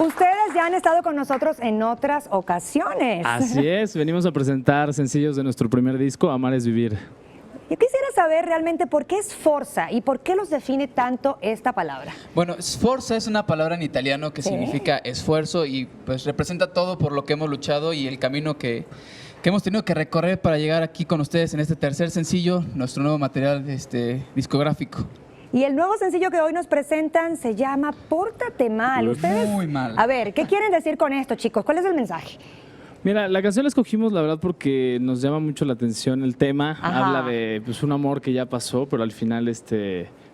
Ustedes ya han estado con nosotros en otras ocasiones. Así es, venimos a presentar sencillos de nuestro primer disco, Amar es Vivir. Yo quisiera saber realmente por qué Sforza y por qué los define tanto esta palabra. Bueno, sforza es una palabra en italiano que Sí. significa esfuerzo y pues representa todo por lo que hemos luchado y el camino que hemos tenido que recorrer para llegar aquí con ustedes en este tercer sencillo, nuestro nuevo material discográfico. Y el nuevo sencillo que hoy nos presentan se llama Pórtate Mal. Ustedes, Muy mal. A ver, ¿qué quieren decir con esto, chicos? ¿Cuál es el mensaje? Mira, la canción la escogimos la verdad porque nos llama mucho la atención el tema. Ajá. Habla de pues, un amor que ya pasó, pero al final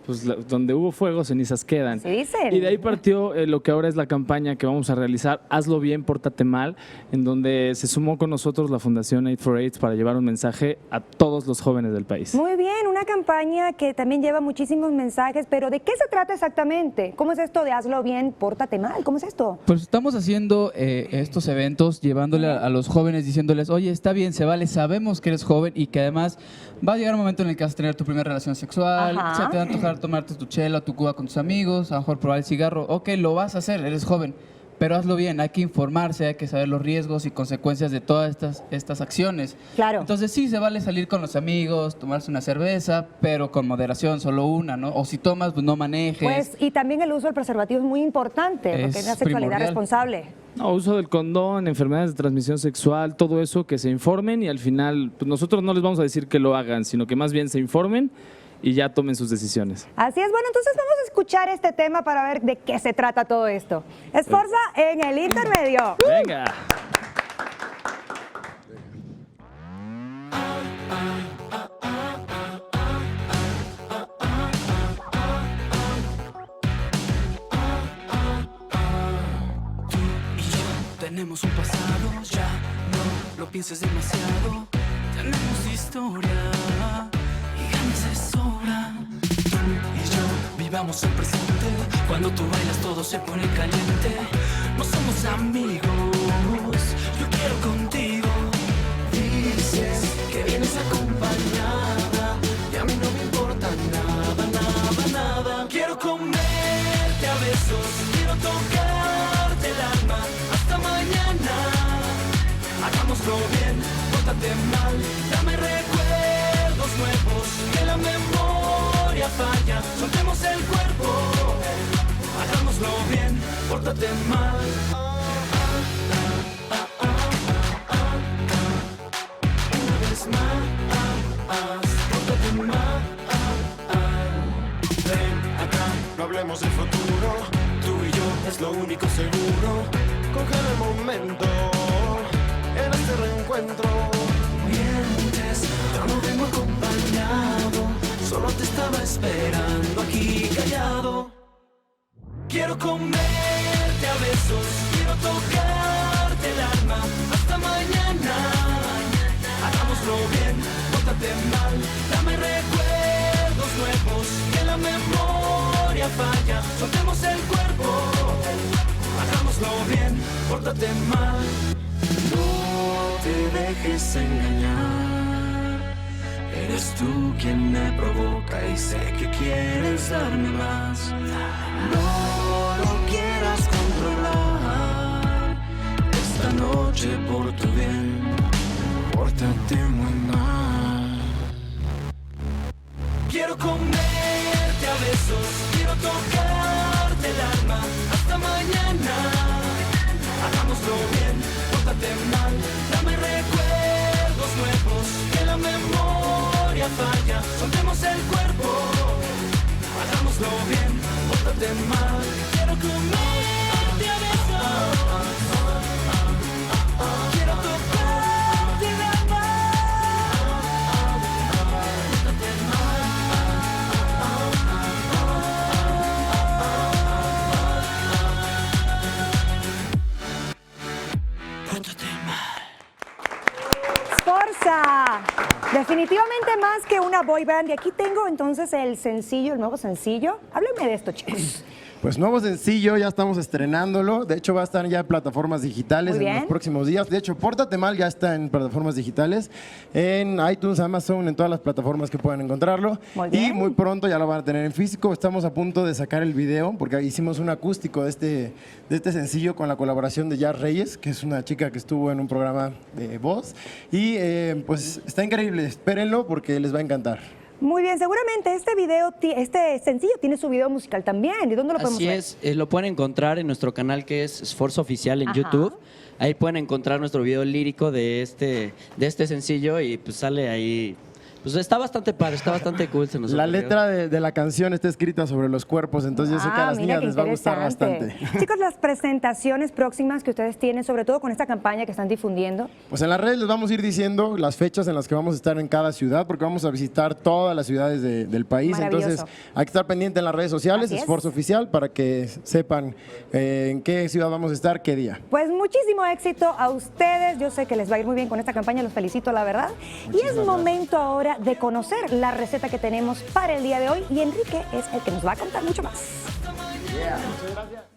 pues, donde hubo fuego, cenizas quedan. Sí dicen. Y de ahí partió lo que ahora es la campaña que vamos a realizar, Hazlo Bien, Pórtate Mal, en donde se sumó con nosotros la Fundación Aid for AIDS para llevar un mensaje a todos los jóvenes del país. Muy bien, una campaña que también lleva muchísimos mensajes, pero ¿de qué se trata exactamente? ¿Cómo es esto de hazlo bien, pórtate mal? ¿Cómo es esto? Pues estamos haciendo estos eventos, llevándole a los jóvenes, diciéndoles, oye, está bien, se vale, sabemos que eres joven y que además va a llegar un momento en el que vas a tener tu primera relación sexual, Ajá. se te va a antojar tomarte tu chela o tu cuba con tus amigos, a lo mejor probar el cigarro, ok, lo vas a hacer, eres joven, pero hazlo bien, hay que informarse, hay que saber los riesgos y consecuencias de todas estas acciones. Claro. Entonces sí, se vale salir con los amigos, tomarse una cerveza, pero con moderación, solo una, ¿no? O si tomas, pues no manejes. Pues, y también el uso del preservativo es muy importante, porque Es es una sexualidad primordial. responsable. No, uso del condón, enfermedades de transmisión sexual, todo eso, que se informen y al final pues nosotros no les vamos a decir que lo hagan, sino que más bien se informen y ya tomen sus decisiones. Así es, bueno, entonces vamos a escuchar este tema para ver de qué se trata todo esto. Sforza en el intermedio. Venga. Y yo tenemos un pasado, ya no lo pienses demasiado. Tenemos historia y ganas de sobra. Tú y yo vivamos el presente. Cuando tú bailas todo se pone caliente. No somos amigos, yo quiero contigo. Dices que vienes acompañada y a mí no me importa nada, nada, nada. Quiero comerte a besos, quiero tocarte el alma. Hasta mañana, hagámoslo bien, pórtate mal. Dame recuerdos nuevos, que la memoria falla. Soltemos el cuerpo, hagámoslo bien, pórtate mal. Una vez más, pórtate mal. Ven acá, no hablemos del futuro. Tú y yo es lo único seguro. Congela el momento en este reencuentro. Mientes, yo no vengo acompañado. Solo te estaba esperando aquí callado. Quiero comerte a besos, quiero tocarte el alma. Hasta mañana, hagámoslo bien, pórtate mal. Dame recuerdos nuevos, que la memoria falla. Soltemos el cuerpo, hagámoslo bien, pórtate mal. No te dejes engañar. Eres tú quien me provoca y sé que quieres darme más. No lo quieras controlar. Esta noche por tu bien, pórtate muy mal. Quiero comerte a besos, quiero tocarte el alma. Hasta mañana, hagámoslo bien, pórtate mal. Dame recuerdos nuevos, que la memoria falla. Soltemos el cuerpo, hagámoslo bien, pórtate mal. Quiero comerte a besos, quiero tocarte el alma. Pórtate mal. Pórtate mal. Sforza, definitivamente más que una boy band. Y aquí tengo entonces el sencillo, el nuevo sencillo. Háblenme de esto, chicos. Pues nuevo sencillo, ya estamos estrenándolo. De hecho, va a estar ya en plataformas digitales Muy en los bien. próximos días. De hecho, Pórtate Mal ya está en plataformas digitales, en iTunes, Amazon, en todas las plataformas que puedan encontrarlo. Muy Y bien. muy pronto ya lo van a tener en físico. Estamos a punto de sacar el video porque hicimos un acústico de este sencillo con la colaboración de Jazz Reyes, que es una chica que estuvo en un programa de voz. Y pues está increíble, espérenlo porque les va a encantar. Muy bien, seguramente este sencillo tiene su video musical también. ¿Y dónde lo podemos Así ver? es, lo pueden encontrar en nuestro canal que es Esfuerzo Oficial en Ajá. YouTube. Ahí pueden encontrar nuestro video lírico de este sencillo y pues sale ahí. Pues está bastante padre, está bastante cool. Se nos La ocurrió. letra de la canción está escrita sobre los cuerpos, entonces yo sé que a las mira niñas qué les va a gustar interesante. bastante. Chicos, las presentaciones próximas que ustedes tienen, sobre todo con esta campaña que están difundiendo. Pues en las redes les vamos a ir diciendo las fechas en las que vamos a estar en cada ciudad, porque vamos a visitar todas las ciudades del país. Maravilloso. Entonces hay que estar pendiente en las redes sociales, Así es. Esfuerzo Oficial, para que sepan en qué ciudad vamos a estar, qué día. Pues muchísimo éxito a ustedes. Yo sé que les va a ir muy bien con esta campaña, los felicito, la verdad. Y es momento ahora de conocer la receta que tenemos para el día de hoy. Y Enrique es el que nos va a contar mucho más. Muchas gracias.